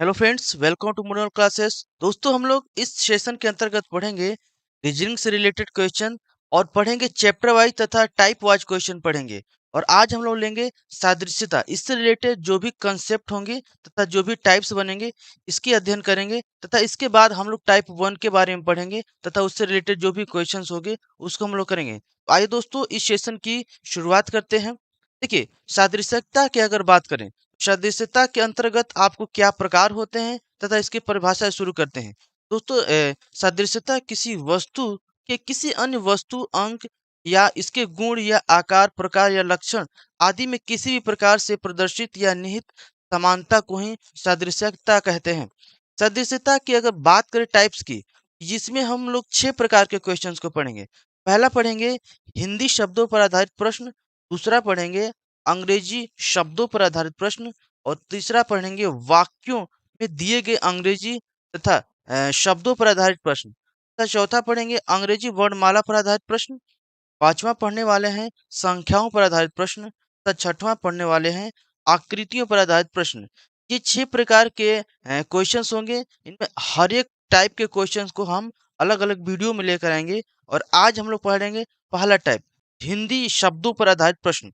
Hello friends, welcome to Monal classes. दोस्तों, हम लोग इस सेशन के अंतर्गत पढ़ेंगे रीजनिंग से रिलेटेड क्वेश्चन और पढ़ेंगे चैप्टर वाइज तथा टाइप वाइज क्वेश्चन पढ़ेंगे। और आज हम लोग लेंगे सादृश्यता। इससे रिलेटेड जो भी कंसेप्ट होंगे तथा जो भी टाइप्स बनेंगे इसकी अध्ययन करेंगे तथा इसके बाद हम लोग टाइप 1 के बारे में पढ़ेंगे तथा उससे रिलेटेड जो भी क्वेश्चंस होंगे उसको हम लोग करेंगे। तो आइए दोस्तों, इस सेशन की शुरुआत करते हैं। देखिए, सादृश्यता की अगर बात करें, सदस्यता के अंतर्गत आपको क्या प्रकार होते हैं तथा इसकी परिभाषा शुरू करते हैं। दोस्तों, सदृश्यता किसी वस्तु के किसी अन्य वस्तु अंक या इसके गुण या आकार प्रकार या लक्षण आदि में किसी भी प्रकार से प्रदर्शित या निहित समानता को ही सदृश्यता कहते हैं। सदृश्यता की अगर बात करें टाइप्स की, जिसमें हम लोग 6 प्रकार के क्वेश्चंस को पढ़ेंगे। पहला पढ़ेंगे हिंदी शब्दों पर आधारित प्रश्न, दूसरा पढ़ेंगे अंग्रेजी शब्दों पर आधारित प्रश्न और तीसरा पढ़ेंगे वाक्यों में दिए गए अंग्रेजी तथा शब्दों पर आधारित प्रश्न तथा चौथा पढ़ेंगे अंग्रेजी वर्णमाला पर आधारित प्रश्न। पांचवा पढ़ने वाले हैं संख्याओं पर आधारित प्रश्न तथा छठवां पढ़ने वाले हैं आकृतियों पर आधारित प्रश्न। ये 6 प्रकार के क्वेश्चंस होंगे। इनमें हर एक टाइप के क्वेश्चंस को हम अलग अलग वीडियो में लेकर आएंगे। और आज हम लोग पढ़ेंगे पहला टाइप, हिंदी शब्दों पर आधारित प्रश्न।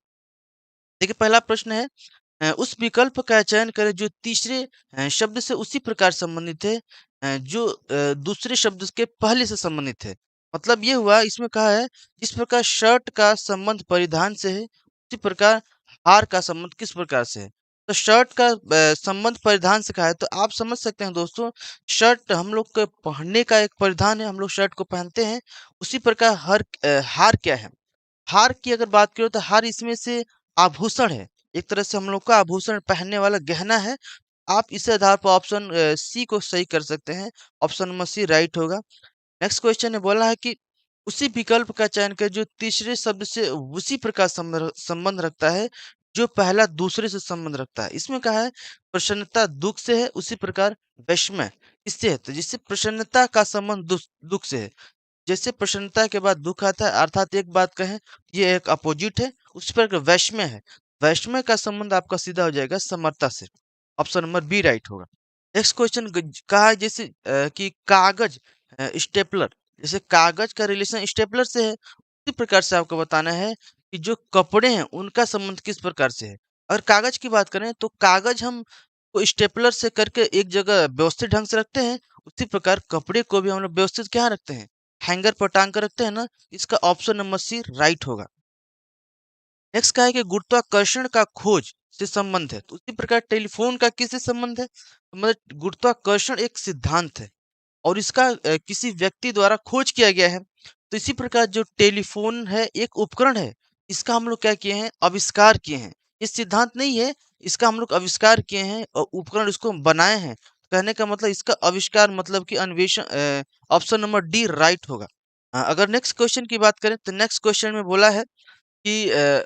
देखिए, पहला प्रश्न है, उस विकल्प का चयन करें जो तीसरे शब्द से उसी प्रकार संबंधित है जो दूसरे शब्द के पहले से संबंधित है। मतलब ये हुआ, इसमें कहा है जिस प्रकार शर्ट का संबंध परिधान से है उसी प्रकार हार का संबंध किस प्रकार से है। तो शर्ट का संबंध परिधान से कहा है, तो आप समझ सकते हैं दोस्तों, शर्ट हम लोग के पहनने का एक परिधान है, हम लोग शर्ट को पहनते हैं। उसी प्रकार हार क्या है। हार की अगर बात करें तो हार इसमें से आभूषण है। एक तरह से हम लोग का आभूषण पहनने वाला गहना है। आप इस आधार पर ऑप्शन सी को सही कर सकते हैं। ऑप्शन नंबर सी राइट होगा। नेक्स्ट क्वेश्चन ने बोला है कि उसी विकल्प का चयन करें जो तीसरे शब्द से उसी प्रकार संबंध रखता है जो पहला दूसरे से संबंध रखता है। इसमें कहा है प्रसन्नता दुख से है, उसी प्रकार वैषम्य इससे है। तो जिससे प्रसन्नता का संबंध दुख से है, जैसे प्रसन्नता के बाद दुख आता है, अर्थात एक बात कहें ये एक अपोजिट है। उस पर वैषम्य है, वैषम्य का संबंध आपका सीधा हो जाएगा समर्था से। ऑप्शन नंबर बी राइट होगा। नेक्स्ट क्वेश्चन कहा है जैसे कि कागज स्टेपलर, जैसे कागज का रिलेशन स्टेपलर से है उसी प्रकार से आपको बताना है कि जो कपड़े हैं उनका संबंध किस प्रकार से है। अगर कागज की बात करें तो कागज हम को स्टेपलर से करके एक जगह व्यवस्थित ढंग से रखते हैं, उसी प्रकार कपड़े को भी हम लोग व्यवस्थित क्या रखते हैं, हैंगर पर टांग कर रखते हैं ना। इसका ऑप्शन नंबर सी राइट होगा। नेक्स्ट क्या है कि गुरुत्वाकर्षण का खोज से संबंध है, तो उसी प्रकार टेलीफोन का किससे संबंध है, तो मतलब गुरुत्वाकर्षण एक सिद्धांत है और इसका किसी व्यक्ति द्वारा खोज किया गया है। तो इसी प्रकार जो टेलीफोन है एक उपकरण है, इसका हम लोग क्या किए हैं, आविष्कार किए हैं। ये सिद्धांत नहीं है, इसका हम लोग आविष्कार किए हैं और उपकरण इसको बनाए हैं। कहने का मतलब इसका आविष्कार मतलब कि अन्वेषण। ऑप्शन नंबर डी राइट होगा। अगर नेक्स्ट क्वेश्चन की बात करें तो नेक्स्ट क्वेश्चन में बोला है कि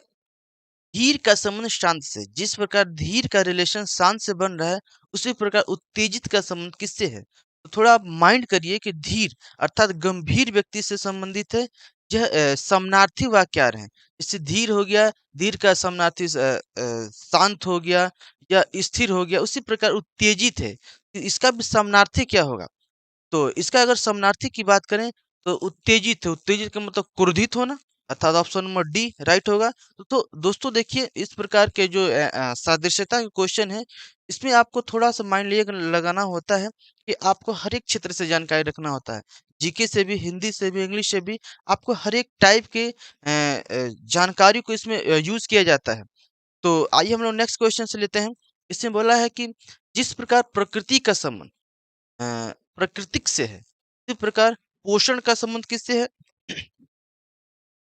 धीर का संबंध शांत से, जिस प्रकार धीर का रिलेशन शांत से बन रहा है उसी प्रकार उत्तेजित का संबंध किससे है। तो थोड़ा आप माइंड करिए कि धीर अर्थात गंभीर व्यक्ति से संबंधित है। यह समानार्थी वाक्य आ रहे हैं। इससे धीर हो गया, धीर का समानार्थी शांत हो गया या स्थिर हो गया, उसी प्रकार उत्तेजित है, तो इसका भी समानार्थी क्या होगा। तो इसका अगर समानार्थी की बात करें तो उत्तेजित है, उत्तेजित का मतलब क्रोधित होना, अर्थात ऑप्शन नंबर डी राइट होगा। तो दोस्तों देखिए, इस प्रकार के जो सादृश्यता के क्वेश्चन है, इसमें आपको थोड़ा सा माइंड लिए लगाना होता है कि आपको हर एक क्षेत्र से जानकारी रखना होता है। जीके से भी, हिंदी से भी, इंग्लिश से भी आपको हर एक टाइप के जानकारी को इसमें यूज किया जाता है। तो आइए हम लोग नेक्स्ट क्वेश्चन से लेते हैं। इसमें बोला है कि जिस प्रकार प्रकृति का संबंध प्राकृतिक से है, इसी प्रकार पोषण का संबंध किससे है।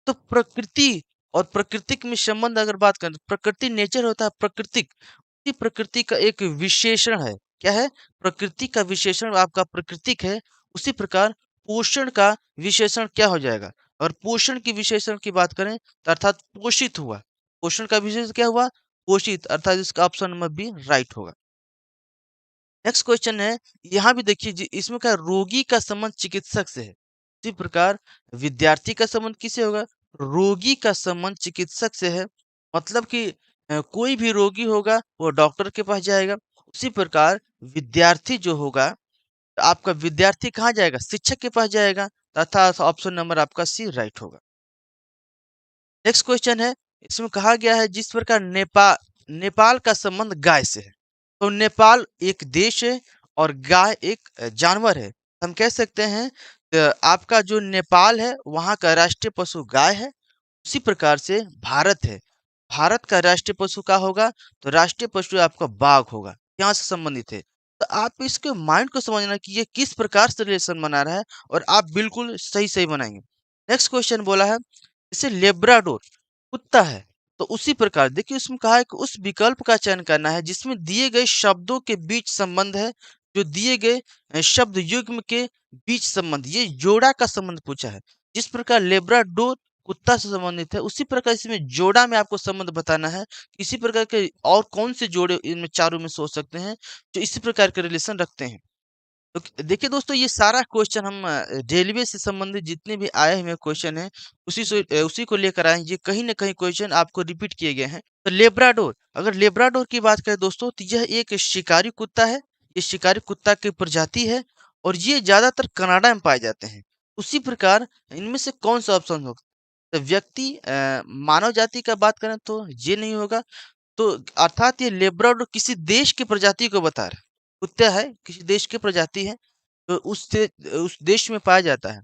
तो प्रकृति और प्राकृतिक में संबंध अगर बात करें तो प्रकृति नेचर होता है, प्राकृतिक उसी प्रकृति का एक विशेषण है। क्या है, प्रकृति का विशेषण आपका प्राकृतिक है। उसी प्रकार पोषण का विशेषण क्या हो जाएगा। और पोषण की विशेषण की बात करें तो अर्थात पोषित हुआ, पोषण का विशेषण क्या हुआ, पोषित, अर्थात इसका ऑप्शन नंबर बी राइट होगा। नेक्स्ट क्वेश्चन है, यहाँ भी देखिए इसमें क्या, रोगी का संबंध चिकित्सक से है। इसी प्रकार विद्यार्थी का संबंध किससे होगा, रोगी का संबंध चिकित्सक से है। मतलब कि कोई भी रोगी होगा वो डॉक्टर के पास जाएगा, उसी प्रकार विद्यार्थी जो होगा, तो आपका विद्यार्थी कहाँ जाएगा? शिक्षक के पास जाएगा, तथा ऑप्शन नंबर आपका सी राइट होगा। नेक्स्ट क्वेश्चन है, इसमें कहा गया है जिस प्रकार नेपाल का संबंध गाय से है, तो नेपाल एक देश है और गाय एक जानवर है। हम कह सकते हैं आपका जो नेपाल है वहाँ का राष्ट्रीय पशु गाय है। उसी प्रकार से भारत है, भारत का राष्ट्रीय पशु क्या होगा? तो राष्ट्रीय पशु आपका बाघ होगा, यहाँ से संबंधित है। तो आप इसके माइंड को समझना कि ये किस प्रकार से रिलेशन बना रहा है, और आप बिल्कुल सही सही बनाएंगे। नेक्स्ट क्वेश्चन बोला है, जैसे लेब्राडोर कुत्ता है, तो उसी प्रकार देखिए उसमें कहा है कि उस विकल्प का चयन करना है जिसमें दिए गए शब्दों के बीच संबंध है, जो दिए गए शब्द युग्म के बीच संबंध, ये जोड़ा का संबंध पूछा है। जिस प्रकार लेब्राडोर कुत्ता से संबंधित है, उसी प्रकार इसमें जोड़ा में आपको संबंध बताना है। इसी प्रकार के और कौन से जोड़े इनमें चारों में सोच सकते हैं जो इसी प्रकार के रिलेशन रखते हैं। तो देखिए दोस्तों, ये सारा क्वेश्चन हम रेलवे से संबंधित जितने भी आए हुए क्वेश्चन हैं उसी को लेकर आए हैं। ये कहीं ना कहीं क्वेश्चन आपको रिपीट किए गए हैं। तो लेब्राडोर, अगर लेब्राडोर की बात करें दोस्तों, तो यह एक शिकारी कुत्ता है। ये शिकारी कुत्ता की प्रजाति है और ये ज्यादातर कनाडा में पाए जाते हैं। उसी प्रकार इनमें से कौन सा ऑप्शन होगा? तो व्यक्ति मानव जाति का बात करें तो ये नहीं होगा। तो अर्थात ये लेब्राडोर किसी देश की प्रजाति को बता रहा है। कुत्ता है, किसी देश की प्रजाति है, तो उस देश में पाया जाता है।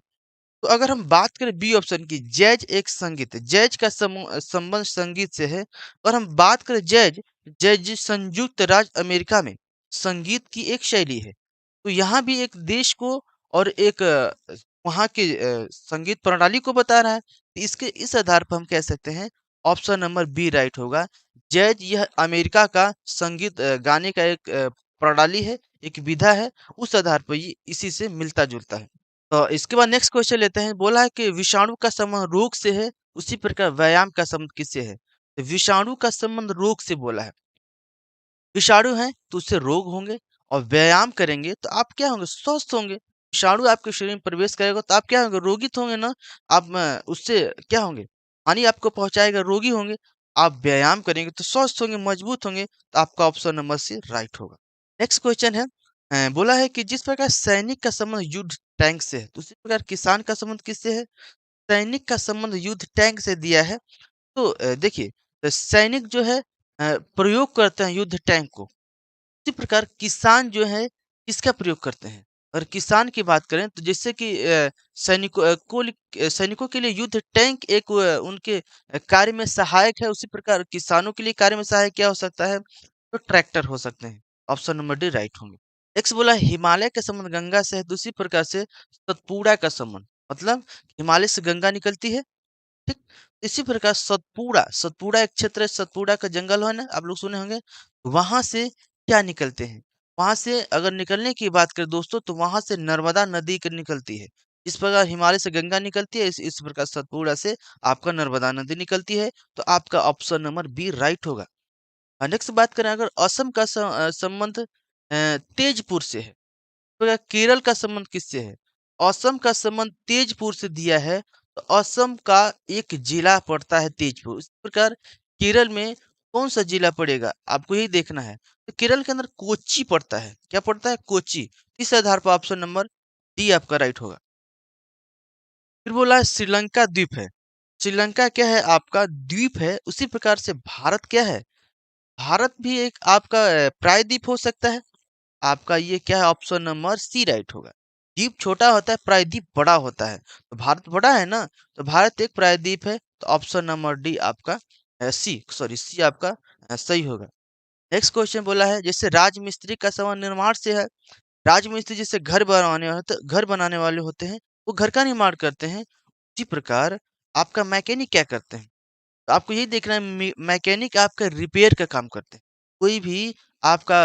तो अगर हम बात करें बी ऑप्शन की, जैज एक संगीत है, जैज का संबंध संगीत से है। और हम बात करें जैज, जैज संयुक्त राज्य अमेरिका में संगीत की एक शैली है। तो यहाँ भी एक देश को और एक वहाँ के संगीत प्रणाली को बता रहा है। तो इसके इस आधार पर हम कह सकते हैं ऑप्शन नंबर बी राइट होगा। जैज यह अमेरिका का संगीत गाने का एक प्रणाली है, एक विधा है। उस आधार पर ये इसी से मिलता जुलता है। तो इसके बाद नेक्स्ट क्वेश्चन लेते हैं। बोला है कि विषाणु का संबंध रोग से है, उसी प्रकार व्यायाम का संबंध किससे है? तो विषाणु का संबंध रोग से बोला है। विषाणु है तो उससे रोग होंगे, और व्यायाम करेंगे तो आप क्या होंगे? स्वस्थ होंगे। विषाणु आपके शरीर में प्रवेश करेगा तो आप क्या होंगे? रोगित होंगे ना। आप उससे क्या होंगे? हानि आपको पहुंचाएगा, रोगी होंगे। आप व्यायाम करेंगे तो स्वस्थ होंगे, मजबूत होंगे। तो आपका ऑप्शन नंबर सी राइट होगा। नेक्स्ट क्वेश्चन है, बोला है कि जिस प्रकार सैनिक का संबंध युद्ध टैंक से है, तो उसी प्रकार किसान का संबंध किससे है? सैनिक का संबंध युद्ध टैंक से दिया है। तो देखिए, तो सैनिक जो है प्रयोग करते हैं युद्ध टैंक को। इसी प्रकार किसान जो है किसका प्रयोग करते हैं? और किसान की बात करें तो जैसे कि सैनिकों के लिए युद्ध टैंक एक उनके कार्य में सहायक है, उसी प्रकार किसानों के लिए कार्य में सहायक क्या हो सकता है? तो ट्रैक्टर हो सकते हैं। ऑप्शन नंबर डी राइट होंगे। नेक्स्ट बोला हिमालय का संबंध गंगा से है, तो उसी प्रकार से सतपुड़ा का संबंध, मतलब हिमालय से गंगा निकलती है, ठीक। इसी प्रकार सतपुड़ा, सतपुड़ा एक क्षेत्र है, सतपुड़ा का जंगल है ना, आप लोग सुने होंगे। वहां से क्या निकलते हैं? वहां से अगर निकलने की बात करें दोस्तों, तो वहां से नर्मदा नदी निकलती है। इस प्रकार हिमालय से गंगा निकलती है, इस प्रकार सतपुड़ा से आपका नर्मदा नदी निकलती है। तो आपका ऑप्शन नंबर बी राइट होगा। नेक्स्ट बात करें, अगर असम का संबंध तेजपुर से है, तो क्या केरल का संबंध किससे है? असम का संबंध तेजपुर से दिया है। तो असम का एक जिला पड़ता है तेजपुर। इस प्रकार केरल में कौन सा जिला पड़ेगा आपको यही देखना है। तो केरल के अंदर कोच्चि पड़ता है। क्या पड़ता है? कोच्चि। इस आधार पर ऑप्शन नंबर डी आपका राइट होगा। फिर बोला है श्रीलंका द्वीप है। श्रीलंका क्या है? आपका द्वीप है। उसी प्रकार से भारत क्या है? भारत भी एक आपका प्रायद्वीप हो सकता है। आपका ये क्या है? ऑप्शन नंबर सी राइट होगा। द्वीप छोटा होता है, प्रायद्वीप बड़ा होता है। तो भारत बड़ा है ना, तो भारत एक प्रायद्वीप है। तो ऑप्शन नंबर डी आपका सी आपका सही होगा। नेक्स्ट क्वेश्चन बोला है, जैसे राजमिस्त्री का संबंध निर्माण से है। राजमिस्त्री जैसे घर बनाने वाले होते हैं, वो घर का निर्माण करते हैं। उसी प्रकार आपका मैकेनिक क्या करते हैं? तो आपको यही देखना है, मैकेनिक आपका रिपेयर का काम करते हैं। कोई भी आपका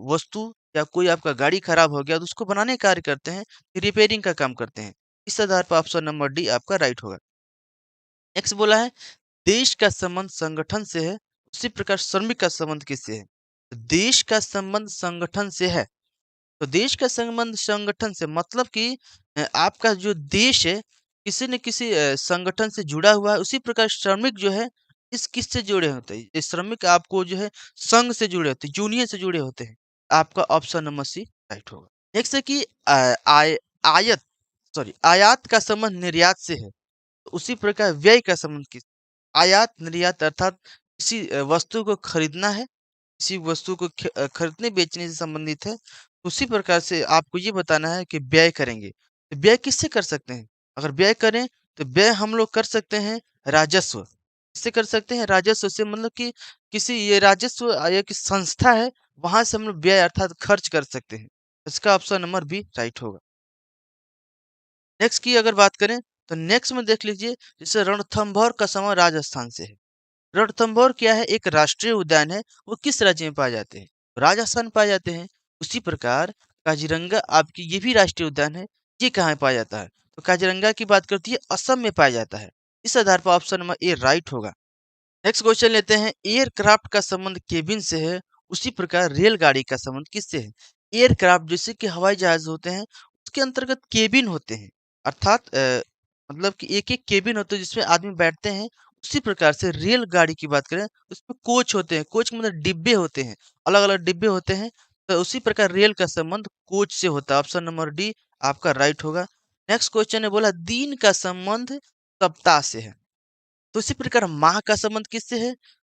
वस्तु या कोई आपका गाड़ी खराब हो गया तो उसको बनाने का कार्य करते हैं, रिपेयरिंग का काम करते हैं। इस आधार पर ऑप्शन नंबर डी आपका राइट होगा। नेक्स्ट बोला है देश का संबंध संगठन से है, उसी प्रकार श्रमिक का संबंध किससे है? तो देश का संबंध संगठन से है। तो देश का संबंध संगठन से मतलब कि आपका जो देश है किसी न किसी संगठन से जुड़ा हुआ है। उसी प्रकार श्रमिक जो है इस किससे जुड़े होते हैं? ये श्रमिक आपको जो है संघ से जुड़े होते हैं, यूनियन से जुड़े होते हैं। आपका ऑप्शन नंबर सी राइट होगा। नेक्स्ट है कि आयत सॉरी आयात का संबंध निर्यात से है, तो उसी प्रकार व्यय का संबंध किस? आयात निर्यात अर्थात किसी वस्तु को खरीदना है, किसी वस्तु को खरीदने बेचने से संबंधित है। उसी प्रकार से आपको ये बताना है कि व्यय करेंगे, तो व्यय किससे कर सकते हैं? अगर व्यय करें तो व्यय हम लोग कर सकते हैं राजस्व। किससे कर सकते हैं? राजस्व से, मतलब कि किसी ये राजस्व या किसी संस्था है, वहां से हम लोग व्यय अर्थात खर्च कर सकते हैं। इसका ऑप्शन नंबर बी राइट होगा। नेक्स्ट की अगर बात करें तो नेक्स्ट में देख लीजिए, जैसे रणथंभौर का समूह राजस्थान से है। रणथंभौर क्या है? एक राष्ट्रीय उद्यान है। वो किस राज्य में पाए जाते हैं? राजस्थान पाए जाते हैं। उसी प्रकार काजीरंगा आपकी ये भी राष्ट्रीय उद्यान है। ये कहाँ पाया जाता है? तो काजीरंगा की बात करती है असम में पाया जाता है। इस आधार पर ऑप्शन नंबर ए राइट होगा। नेक्स्ट क्वेश्चन लेते हैं, एयरक्राफ्ट का संबंध केबिन से है, उसी प्रकार रेलगाड़ी का संबंध किससे है? एयरक्राफ्ट जैसे कि हवाई जहाज होते हैं, उसके अंतर्गत केबिन होते हैं, अर्थात मतलब कि एक एक केबिन होते हैं जिसमें आदमी बैठते हैं। उसी प्रकार से रेलगाड़ी की बात करें, उसमें कोच होते हैं। कोच मतलब डिब्बे होते हैं, अलग अलग डिब्बे होते हैं। तो उसी प्रकार रेल का संबंध कोच से होता है। ऑप्शन नंबर डी आपका राइट होगा। नेक्स्ट क्वेश्चन है, बोला दिन का संबंध सप्ताह से है, तो इसी प्रकार माह का संबंध किससे है?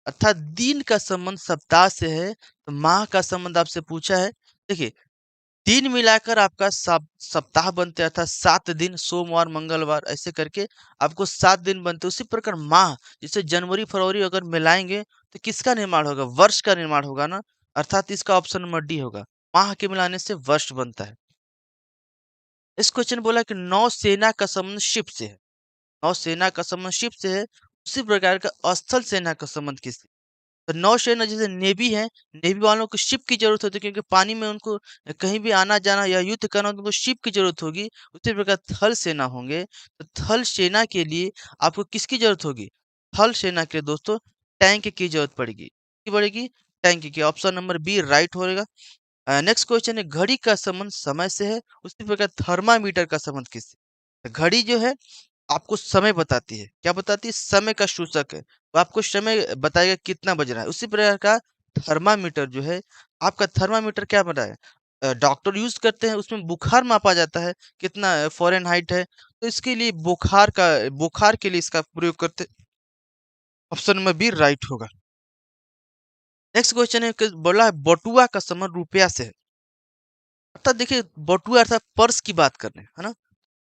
अर्थात दिन का संबंध सप्ताह से है, तो माह का संबंध आपसे पूछा है। देखिए, दिन मिलाकर आपका सप्ताह बनते हैं, अर्थात 7 दिन, सोमवार, मंगलवार ऐसे करके आपको 7 दिन बनते हैं। उसी प्रकार माह, जैसे जनवरी, फरवरी अगर मिलाएँगे तो किसका निर्माण होगा? वर्ष का निर्माण होगा ना, अर्थात इसका ऑप्शन नंबर डी होगा। माह के मिलाने से वर्ष बनता है। इस क्वेश्चन बोला कि नौसेना का संबंध शिप से है। नौसेना का संबंध शिप से है, उसी प्रकार का स्थल सेना का संबंध किससे? तो नौसेना जैसे नेवी है, नेवी वालों को शिप की जरूरत होती है, क्योंकि पानी में उनको कहीं भी आना जाना या युद्ध करना हो तो उनको शिप की जरूरत होगी। उसी प्रकार थल सेना होंगे, तो थल सेना के लिए आपको किसकी जरूरत होगी? थल सेना के लिए दोस्तों टैंक की जरूरत पड़ेगी। की पड़ेगी? टैंक की। ऑप्शन नंबर बी राइट होगा। नेक्स्ट क्वेश्चन है, घड़ी का संबंध समय से है, उसी प्रकार थर्मामीटर का संबंध किससे? घड़ी जो है आपको समय बताती है। क्या बताती है? समय का सूचक है। तो आपको समय बताएगा कितना बज रहा है। उसी प्रकार का थर्मामीटर जो है, आपका थर्मामीटर क्या बता है? डॉक्टर यूज़ करते हैं, उसमें बुखार मापा जाता है, कितना फ़ारेनहाइट है। तो इसके लिए बुखार के लिए इसका प्रयोग करते हैं। ऑप्शन नंबर बी राइट होगा। नेक्स्ट क्वेश्चन है कि बोला है बटुआ का संबंध रुपया से है। अर्थात देखिए, बटुआ अर्थात पर्स की बात कर रहे हैं, है ना?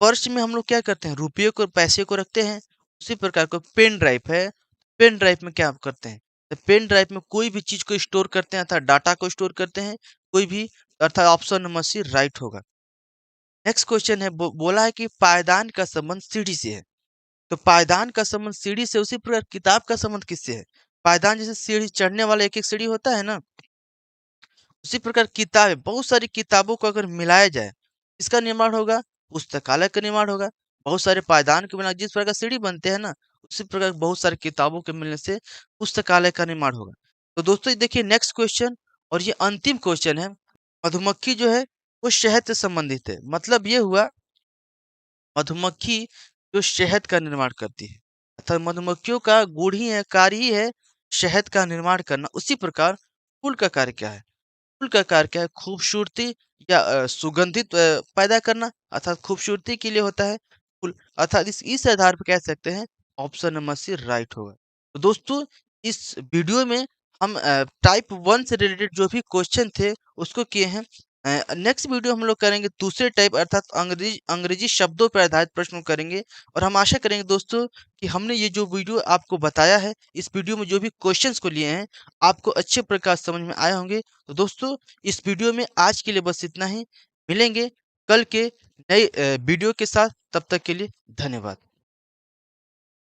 पर्स में हम लोग क्या करते हैं? रुपये को, पैसे को रखते हैं। उसी प्रकार का पेन ड्राइव है, पेन ड्राइव में क्या करते हैं? तो पेन ड्राइव में कोई भी चीज़ को स्टोर करते हैं, अर्थात डाटा को स्टोर करते हैं, कोई भी, अर्थात ऑप्शन नंबर सी राइट होगा। नेक्स्ट क्वेश्चन है, बोला है कि पायदान का संबंध सीढ़ी से है। तो पायदान का संबंध सीढ़ी से, उसी प्रकार किताब का संबंध किससे है? पायदान जैसे सीढ़ी चढ़ने वाला एक-एक सीढ़ी होता है ना, उसी प्रकार किताबें, बहुत सारी किताबों को अगर मिलाया जाए, इसका निर्माण होगा, पुस्तकालय का निर्माण होगा। बहुत सारे पायदान के बिना जिस प्रकार सीढ़ी बनते हैं ना, उसी प्रकार बहुत सारी किताबों के मिलने से पुस्तकालय का निर्माण होगा। तो दोस्तों ये देखिए नेक्स्ट क्वेश्चन, और ये अंतिम क्वेश्चन है। मधुमक्खी जो है वो शहद से संबंधित है। मतलब ये हुआ, मधुमक्खी जो शहद का निर्माण करती है, अर्थात मधुमक्खियों का गुण ही है, कार्य ही है शहद का निर्माण करना। उसी प्रकार फूल का कार्य क्या है? फूल का कार्य क्या है? खूबसूरती या सुगंधित पैदा करना, अर्थात खूबसूरती के लिए होता है फूल, अर्थात इस आधार पर कह सकते हैं ऑप्शन नंबर सी राइट होगा। तो दोस्तों, इस वीडियो में हम टाइप 1 से रिलेटेड जो भी क्वेश्चन थे उसको किए हैं। नेक्स्ट वीडियो हम लोग करेंगे दूसरे टाइप, अर्थात अंग्रेजी अंग्रेजी शब्दों पर आधारित प्रश्न करेंगे। और हम आशा करेंगे दोस्तों कि हमने ये जो वीडियो आपको बताया है, इस वीडियो में जो भी क्वेश्चंस को लिए हैं, आपको अच्छे प्रकार समझ में आए होंगे। तो दोस्तों, इस वीडियो में आज के लिए बस इतना ही। मिलेंगे कल के नए वीडियो के साथ, तब तक के लिए धन्यवाद।